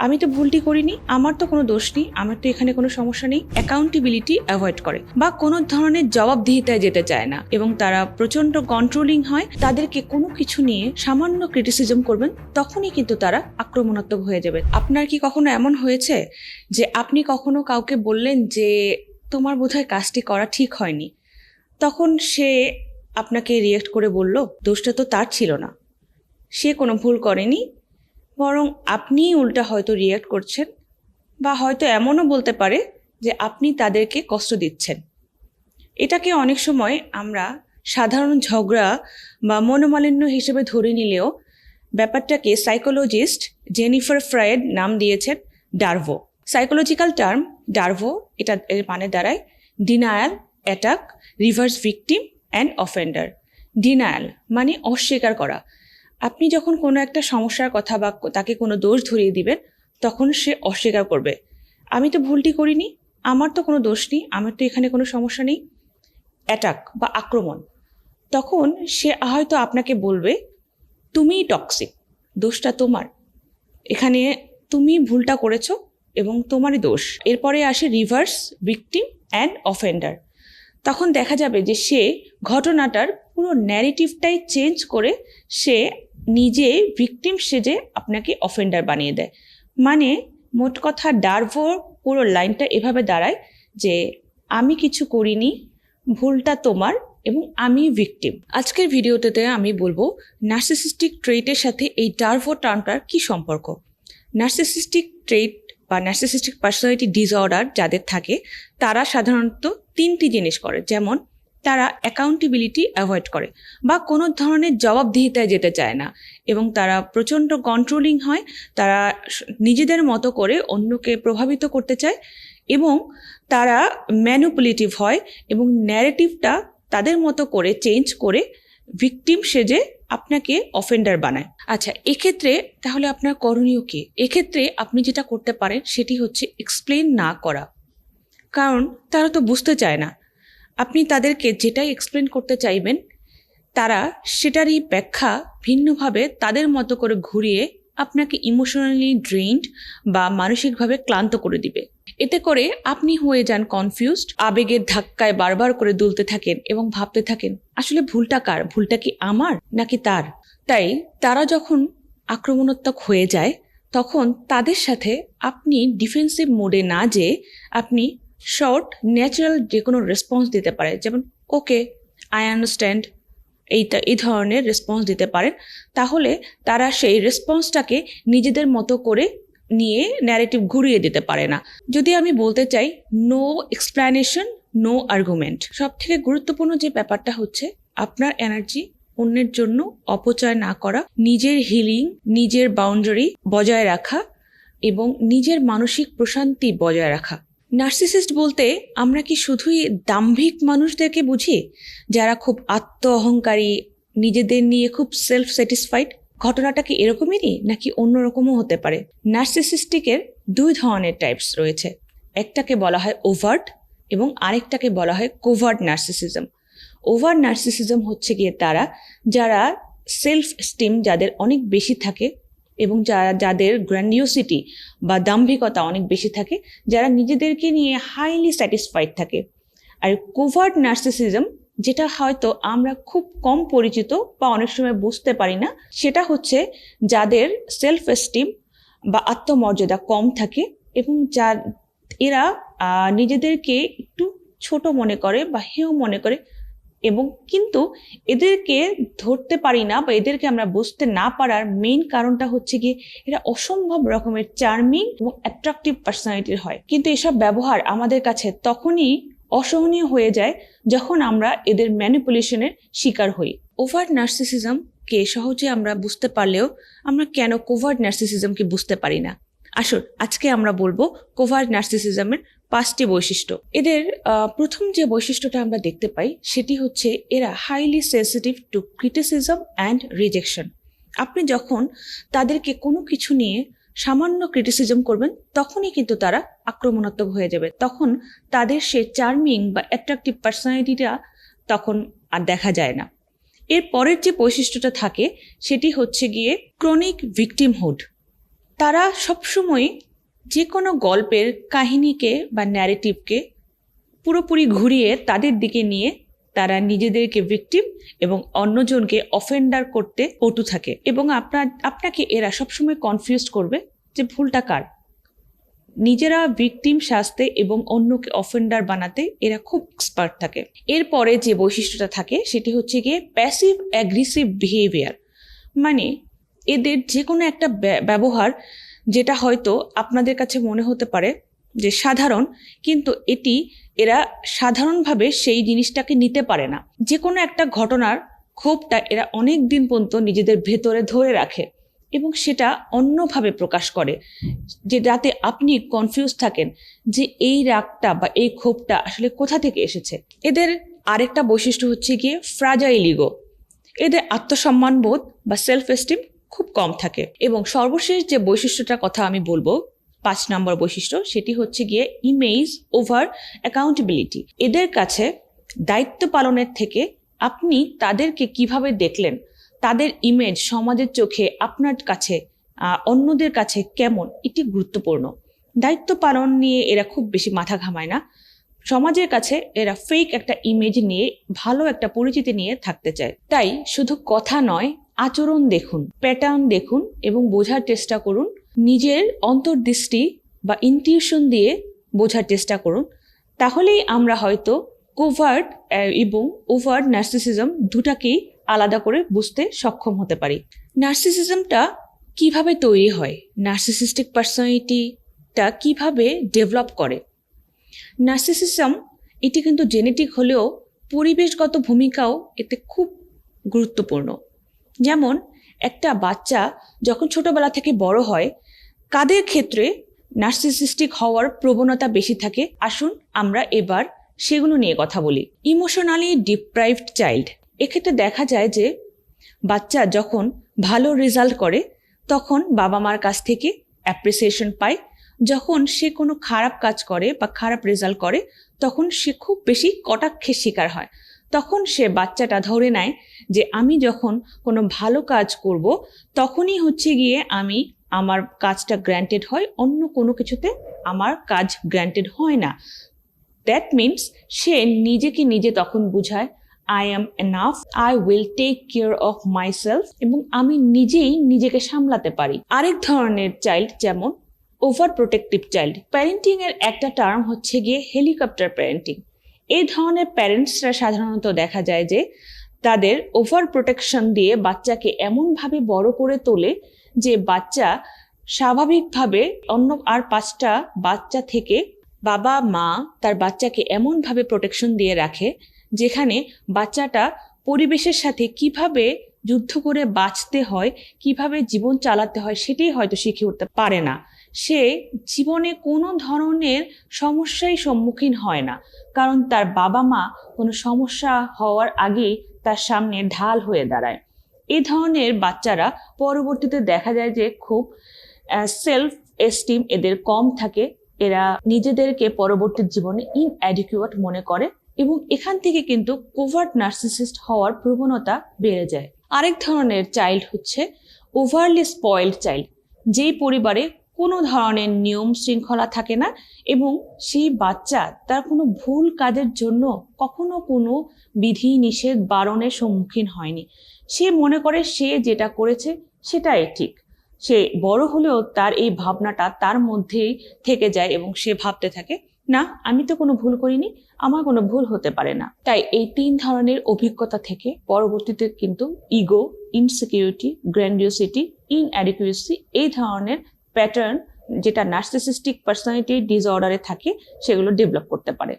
আমি তো ভুলটি করিনি, আমার তো কোনো দোষ নেই, আমার তো এখানে কোনো সমস্যা নেই। অ্যাকাউন্টেবিলিটি অ্যাভয়েড করে বা কোনো ধরনের জবাবদিহিতায় যেতে চায় না এবং তারা প্রচন্ড কন্ট্রোলিং হয়। তাদেরকে কোনো কিছু নিয়ে সামান্য ক্রিটিসিজম করবেন তখনই কিন্তু তারা আক্রমণাত্মক হয়ে যাবে। আপনার কি কখনো এমন হয়েছে যে আপনি কখনো কাউকে বললেন যে তোমার বোধহয় কাজটি করা ঠিক হয়নি, তখন সে আপনাকে রিয়েক্ট করে বলল দোষটা তো তার ছিল না, সে কোনো ভুল করেনি, বরং আপনিই উল্টা হয়তো রিয়েক্ট করছেন, বা হয়তো এমনও বলতে পারে যে আপনি তাদেরকে কষ্ট দিচ্ছেন। এটাকে অনেক সময় আমরা সাধারণ ঝগড়া বা মনোমালিন্য হিসেবে ধরে নিলেও ব্যাপারটাকে সাইকোলজিস্ট জেনিফার ফ্রয়েড নাম দিয়েছেন ডার্ভো। সাইকোলজিক্যাল টার্ম ডার্ভো, এটা এর মানে দাঁড়ায় denial, attack, reverse victim and offender. Denial মানে অস্বীকার করা। আপনি যখন কোনো একটা সমস্যার কথা বা তাকে কোনো দোষ ধরিয়ে দিবেন তখন সে অস্বীকার করবে, আমি তো ভুলটি করিনি, আমার তো কোনো দোষ নেই, আমার তো এখানে কোনো সমস্যা নেই। অ্যাটাক বা আক্রমণ, তখন সে হয়তো আপনাকে বলবে তুমিই টক্সিক, দোষটা তোমার, এখানে তুমি ভুলটা করেছো এবং তোমারই দোষ। এরপরে আসে রিভার্স ভিকটিম অ্যান্ড অফেন্ডার। তখন দেখা যাবে যে সে ঘটনাটার পুরো ন্যারেটিভটাই চেঞ্জ করে সে নিজে ভিকটিম সেজে আপনাকে অফেন্ডার বানিয়ে দেয়। মানে মোট কথা ডার্ভোর পুরো লাইনটা এভাবে দাঁড়ায় যে আমি কিছু করিনি, ভুলটা তোমার এবং আমি ভিকটিম। আজকের ভিডিওতে আমি বলবো নার্সিসিস্টিক ট্রেটের সাথে এই ডার্ভো টার্মটার কি সম্পর্ক। নার্সিসিস্টিক ট্রেট বা নার্সিসিস্টিক পার্সোনালিটি ডিসঅর্ডার যাদের থাকে তারা সাধারণত তিনটি জিনিস করে, যেমন তারা অ্যাকাউন্টেবিলিটি অ্যাভয়েড করে বা কোনো ধরনের জবাবদিহিতায় যেতে চায় না এবং তারা প্রচণ্ড কন্ট্রোলিং হয়। তারা নিজেদের মতো করে অন্যকে প্রভাবিত করতে চায় এবং তারা ম্যানিপুলেটিভ হয় এবং ন্যারেটিভটা তাদের মতো করে চেঞ্জ করে ভিকটিম সেজে আপনাকে অফেন্ডার বানায়। আচ্ছা, এক্ষেত্রে তাহলে আপনার করণীয় কি? এক্ষেত্রে আপনি যেটা করতে পারেন সেটি হচ্ছে এক্সপ্লেন না করা, কারণ তারা তো বুঝতে চায় না। আপনি তাদেরকে যেটাই এক্সপ্লেন করতে চাইবেন তারা সেটারই ব্যাখ্যা ভিন্নভাবে তাদের মতো করে ঘুরিয়ে আপনাকে ইমোশনালি ড্রেইনড বা মানসিকভাবে ক্লান্ত করে দিবে। এতে করে আপনি হয়ে যান কনফিউজড, আবেগের ধাক্কায় বারবার করে দুলতে থাকেন এবং ভাবতে থাকেন আসলে ভুলটা কার, ভুলটা কি আমার নাকি তার। তাই তারা যখন আক্রমণাত্মক হয়ে যায় তখন তাদের সাথে আপনি ডিফেন্সিভ মোডে না যেয়ে আপনি শর্ট ন্যাচারাল যে কোনো রেসপন্স দিতে পারেন, যেমন ওকে, আই আন্ডারস্ট্যান্ড, এই ধরনের রেসপন্স দিতে পারেন। তাহলে তারা সেই রেসপন্সটাকে নিজেদের মতো করে নিয়ে ন্যারেটিভ ঘুরিয়ে দিতে পারে না। যদি আমি বলতে চাই নো এক্সপ্লেনেশন, নো আর্গুমেন্ট। সব থেকে গুরুত্বপূর্ণ যে ব্যাপারটা হচ্ছে আপনার এনার্জি অন্যের জন্য অপচয় না করা, নিজের হিলিং, নিজের বাউন্ডারি বজায় রাখা এবং নিজের মানসিক প্রশান্তি বজায় রাখা। নার্সিসিস্ট বলতে আমরা কি শুধুই দাম্ভিক মানুষদেরকে বুঝি যারা খুব আত্ম অহংকারী, নিজেদের নিয়ে খুব সেলফ স্যাটিসফাইড? ঘটনাটা কি এরকমই নাকি অন্যরকমও হতে পারে? নার্সিসিস্টিকের দুই ধরনের টাইপস রয়েছে, একটাকে বলা হয় ওভার্ট এবং আরেকটাকে বলা হয় কোভার্ট নার্সিসিজম। ওভার নার্সিসিজম হচ্ছে গিয়ে তারা যারা সেলফ এস্টিম যাদের অনেক বেশি থাকে এবং যাদের গ্র্যান্ডিওসিটি বা দাম্ভিকতা অনেক বেশি থাকে, যারা নিজেদেরকে নিয়ে হাইলি স্যাটিসফাইড থাকে। আর কোভার্ট নার্সিসিজম, যেটা হয়তো আমরা খুব কম পরিচিত বা অনেক সময় বুঝতে পারি না, সেটা হচ্ছে যাদের সেলফ এস্টিম বা আত্মমর্যাদা কম থাকে এবং এরা নিজেদেরকে একটু ছোট মনে করে বা হেয় মনে করে, এবং কিন্তু এদেরকে ধরতে পারি না বা এদেরকে আমরা বুঝতে না পারার মেইন কারণটা হচ্ছে গিয়ে এরা অসম্ভব রকমের চার্মিং এবং অ্যাট্রাকটিভ পার্সোনালিটির হয়। কিন্তু এসব ব্যবহার আমাদের কাছে তখনই অসহনীয় হয়ে যায় যখন আমরা এদের ম্যানিপুলেশনের শিকার হই। ওভার্ট নার্সিসিজমকে সহজে আমরা বুঝতে পারলেও আমরা কেন কোভার্ট নার্সিসিজমকে বুঝতে পারি না? আসুন আজকে আমরা বলবো কোভার্ট নার্সিসিজমের 5টি বৈশিষ্ট্য। এদের প্রথম যে বৈশিষ্ট্যটা আমরা দেখতে পাই সেটি হচ্ছে এরা highly sensitive two criticism and rejection. আপনি যখন তাদেরকে কোনো কিছু নিয়ে সামান্য ক্রিটিসিজম করবেন তখনই কিন্তু তারা আক্রমণাত্মক হয়ে যাবে, তখন তাদের সে চার্মিং বা অ্যাট্রাকটিভ পার্সোনালিটিটা তখন আর দেখা যায় না। এর পরের যে বৈশিষ্ট্যটা থাকে সেটি হচ্ছে গিয়ে ক্রনিক ভিকটিমহুড। তারা সবসময় যে কোনো গল্পের কাহিনীকে বা ন্যারেটিভকে পুরোপুরি ঘুরিয়ে তাদের দিকে নিয়ে তারা নিজেদেরকে ভিকটিম এবং অন্যজনকে অফেন্ডার করতে পটু থাকে, এবং আপনাকে এরা সবসময় কনফিউজ করবে যে ভুলটা কার। নিজেরা ভিকটিম সাজতে এবং অন্যকে অফেন্ডার বানাতে এরা খুব এক্সপার্ট থাকে। এরপরে যে বৈশিষ্ট্যটা থাকে সেটি হচ্ছে গিয়ে প্যাসিভ অ্যাগ্রেসিভ বিহেভিয়ার। মানে এদের যে কোনো একটা ব্যবহার যেটা হয়তো আপনাদের কাছে মনে হতে পারে যে সাধারণ, কিন্তু এরা সাধারণভাবে সেই জিনিসটাকে নিতে পারে না। যে কোনো একটা ঘটনার ক্ষোভটা এরা অনেক দিন পর্যন্ত নিজেদের ভেতরে ধরে রাখে এবং সেটা অন্যভাবে প্রকাশ করে, যে যাতে আপনি কনফিউজ থাকেন যে এই রাগটা বা এই ক্ষোভটা আসলে কোথা থেকে এসেছে। এদের আরেকটা বৈশিষ্ট্য হচ্ছে গিয়ে ফ্রাজাইল ইগো। এদের আত্মসম্মানবোধ বা সেলফ এস্টিম খুব কম থাকে। এবং সর্বশেষ যে বৈশিষ্ট্যটার কথা আমি বলবো, 5 নম্বর বৈশিষ্ট্য, সেটি হচ্ছে গিয়ে ইমেজ ওভার অ্যাকাউন্টেবিলিটি। এদের কাছে দায়িত্ব পালনের থেকে আপনি তাদেরকে কিভাবে দেখলেন, তাদের ইমেজ সমাজের চোখে আপনার কাছে অন্যদের কাছে কেমন, এটি গুরুত্বপূর্ণ। দায়িত্ব পালন নিয়ে এরা খুব বেশি মাথা ঘামায় না। সমাজের কাছে এরা ফেক একটা ইমেজ নিয়ে, ভালো একটা পরিচিতি নিয়ে থাকতে চায়। তাই শুধু কথা নয়, আচরণ দেখুন, প্যাটার্ন দেখুন এবং বোঝার চেষ্টা করুন। নিজের অন্তর্দৃষ্টি বা ইনটিউশন দিয়ে বোঝার চেষ্টা করুন। তাহলেই আমরা হয়তো কোভার্ট এবং ওভার্ট নার্সিসিজম দুটাকেই আলাদা করে বুঝতে সক্ষম হতে পারি। নার্সিসিজমটা কিভাবে তৈরি হয়, নার্সিসিস্টিক পার্সোনালিটিটা কিভাবে ডেভেলপ করে। নার্সিসিজম এটি কিন্তু জেনেটিক হলেও পরিবেশগত ভূমিকাও এতে খুব গুরুত্বপূর্ণ। যেমন একটা বাচ্চা যখন ছোটবেলা থেকে বড় হয়, কাদের ক্ষেত্রে নার্সিসিস্টিক হওয়ার প্রবণতা বেশি থাকে, আসুন আমরা এবার সেগুলো নিয়ে কথা বলি। ইমোশনালি ডিপ্রাইভড চাইল্ড, এক্ষেত্রে দেখা যায় যে বাচ্চা যখন ভালো রেজাল্ট করে তখন বাবা মার কাছ থেকে অ্যাপ্রিসিয়েশন পায়। যখন সে কোনো খারাপ কাজ করে বা খারাপ রেজাল্ট করে তখন সে খুব বেশি কটাক্ষের শিকার হয়। তখন সে বাচ্চাটা ধরে নেয় যে আমি যখন কোনো ভালো কাজ করব তখনই হচ্ছে গিয়ে আমার কাজটা গ্র্যান্টেড হয়, অন্য কোনো কিছুতে আমার কাজ গ্র্যান্টেড হয় না। দ্যাট মিনস সে নিজেকে নিজে তখন বুঝায় I am enough, I will take care of myself, এবং আমি নিজেই নিজেকে সামলাতে পারি। আরেক ধরনের চাইল্ড যেমন ওভার প্রোটেক্টিভ চাইল্ড। প্যারেন্টিং এর একটা টার্ম হচ্ছে গিয়ে হেলিকপ্টার প্যারেন্টিং। এই ধরনের প্যারেন্টসরা সাধারণত দেখা যায় যে তাদের ওভার প্রোটেকশন দিয়ে বাচ্চাকে এমনভাবে বড় করে তোলে যে বাচ্চা স্বাভাবিকভাবে অন্য আর 5টা বাচ্চা থেকে বাবা মা তার বাচ্চাকে এমনভাবে প্রোটেকশন দিয়ে রাখে যেখানে বাচ্চাটা পরিবেশের সাথে কিভাবে যুদ্ধ করে বাঁচতে হয়, কিভাবে জীবন চালাতে হয় সেটাই হয়তো শিখে উঠতে পারে না। সে জীবনে কোনো ধরনের সমস্যায় সম্মুখীন হয় না, কারণ তার বাবা মা কোনো সমস্যা হওয়ার আগেই তার সামনে ঢাল হয়ে দাঁড়ায়। এই ধরনের বাচ্চারা পরবর্তীতে দেখা যায় যে খুব সেলফ এস্টিম এদের কম থাকে। এরা নিজেদেরকে পরবর্তী জীবনে ইনঅ্যাডিকুয়েট মনে করে এবং এখান থেকে কিন্তু কোভার্ট নার্সিসিস্ট হওয়ার প্রবণতা বেড়ে যায়। আরেক ধরনের চাইল্ড হচ্ছে ওভারলি স্পয়েলড চাইল্ড, যেই পরিবারে কোনো ধরনের নিয়ম শৃঙ্খলা থাকে না এবং সেই বাচ্চা তার কোনো ভুল কাজের জন্য কখনো কোনো বিধি নিষেধ বারণের সম্মুখীন হয়নি। সে মনে করে সে যেটা করেছে সেটাই ঠিক। সে বড় হলেও তার এই ভাবনাটা তার মধ্যেই থেকে যায় এবং সে ভাবতে থাকে না, আমি তো কোনো ভুল করিনি, আমার কোনো ভুল হতে পারে না। তাই এই 3 ধরনের অভিজ্ঞতা থেকে পরবর্তীতে কিন্তু ইগো, ইনসিকিউরিটি, গ্র্যান্ডিওসিটি, ইনঅ্যাডিকুয়েসি এই ধরনের প্যাটার্ন যেটা নার্সিসিস্টিক পার্সোনালিটি ডিসঅর্ডারে থাকে সেগুলো ডেভেলপ করতে পারে।